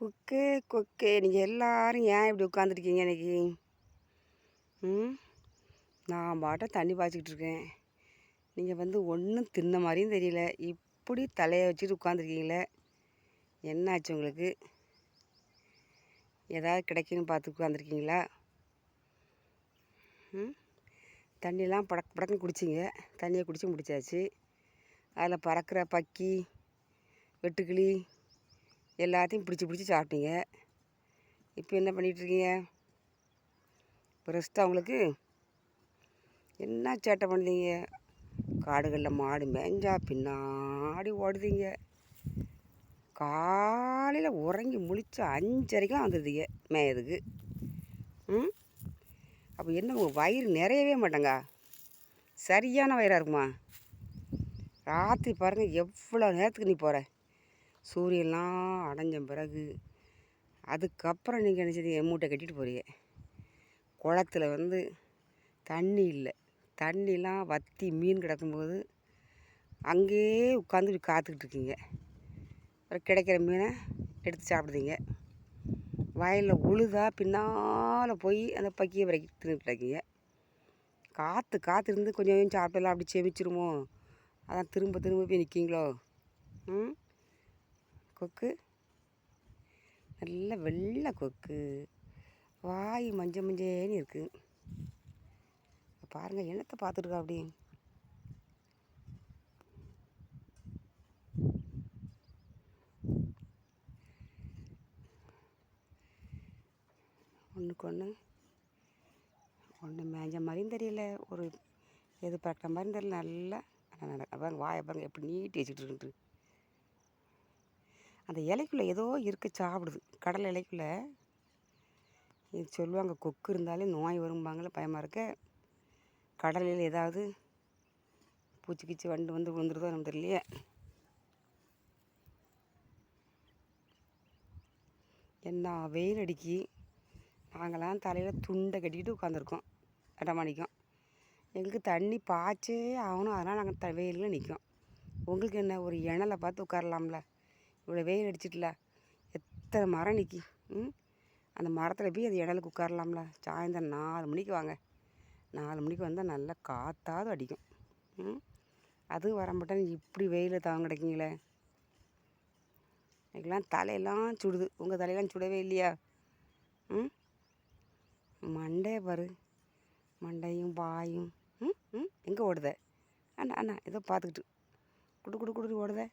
கொக்கே கொக்கே, நீங்கள் எல்லாரும் ஏன் இப்படி உட்காந்துருக்கீங்க இன்னைக்கு? நான் பாட்ட தண்ணி பாய்ச்சிக்கிட்டு இருக்கேன். நீங்கள் ஒன்றும் தின்ன மாதிரியும் தெரியல, இப்படி தலையை வச்சுட்டு உட்காந்துருக்கீங்களே, என்னாச்சு உங்களுக்கு? ஏதாவது கிடைக்குன்னு பார்த்து உட்காந்துருக்கீங்களா? தண்ணியெலாம் படக்கு படக்குன்னு குடிச்சிங்க. தண்ணியை குடிச்சு முடிச்சாச்சு. அதில் பறக்கிற பக்கி, வெட்டுக்கிளி எல்லாத்தையும் பிடிச்சி பிடிச்சி சாப்பிட்டீங்க. இப்போ என்ன பண்ணிகிட்ருக்கீங்க? இப்போ ரெஸ்ட்டாக உங்களுக்கு? என்ன சேட்டை பண்ணுறீங்க? காடுகளில் மாடு மேய்ஞ்சா பின்னாடி ஓடுதீங்க. காலையில் உறங்கி முழிச்சு 5:30க்கெலாம் வந்துடுதீங்க மேயதுக்கு. அப்போ என்ன உங்கள் வயிறு நிறையவே மாட்டேங்க? சரியான வயிறாக இருக்குமா? ராத்திரி பாருங்கள் எவ்வளோ நேரத்துக்கு நீ போகிற? சூரியன்லாம் அடைஞ்ச பிறகு அதுக்கப்புறம் நீங்கள் என்ன செய்ய மூட்டை கட்டிட்டு போகிறீங்க. குளத்துல தண்ணி இல்லை, தண்ணிலாம் வற்றி மீன் கிடக்கும்போது அங்கேயே உட்காந்து காத்துக்கிட்டு இருக்கீங்க. அப்புறம் கிடைக்கிற மீனை எடுத்து சாப்பிடுதீங்க. வயலில் உழுதா பின்னால் போய் அந்த பக்கியை வரைக்கும் தின்னுட்டு இருக்கீங்க. காற்று இருந்து கொஞ்சம் கொஞ்சம் சாப்பிட்டெல்லாம் அப்படி செமிச்சிருமோ, அதான் திரும்ப திரும்ப போய் நிற்கிங்களோ? கொக்கு நல்ல வெள்ளை கொக்கு, வாய் மஞ்சேன்னு இருக்குது. பாருங்கள், என்னத்தை பார்த்துருக்கா அப்படி? ஒன்றுக்கு ஒன்று மேய்ஞ்ச மாதிரியும் தெரியல, ஒரு எது பறக்கிற மாதிரியும் தெரியல. நல்லா பாருங்க, வாயை பாருங்க எப்படி நீட்டி வச்சுக்கிட்டு இருக்கு. அந்த இலைக்குள்ளே ஏதோ இருக்க சாப்பிடுது. கடலை இலைக்குள்ளே இது சொல்லுவாங்க, கொக்கு இருந்தாலே நோய் வரும்பாங்களே, பயமாக இருக்க. கடலையில் ஏதாவது பூச்சி கீச்சி வந்து விழுந்துருதோ நம்ம தெரியலையே. என்ன வெயில் அடிக்கி, நாங்களாம் தலையில் துண்டை கட்டிக்கிட்டு உட்காந்துருக்கோம் 8 மணிக்கும். எங்களுக்கு தண்ணி பாய்ச்சே ஆகணும், அதனால் நாங்கள் வெயிலில் நிற்கோம். உங்களுக்கு என்ன, ஒரு இணலை பார்த்து உட்காரலாம்ல? இவ்வளோ வெயில் அடிச்சிட்டல, எத்தனை மரம் நிற்கி. அந்த மரத்தில் போய் அது இணலுக்கு உட்காரலாம்ல? சாயந்தரம் 4 மணிக்கு வாங்க. 4 மணிக்கு வந்தால் நல்லா காற்றாவது அடிக்கும். அதுவும் வரமாட்டேன், இப்படி வெயிலில் தாங்க கிடைக்கீங்களே. எனக்கெல்லாம் தலையெல்லாம் சுடுது. உங்கள் தலையெல்லாம் சுடவே இல்லையா? மண்டையை பாரு, மண்டையும் வாயும். எங்கே ஓடுத? அண்ணா ஏதோ பார்த்துக்கிட்டு குடு ஓடுத.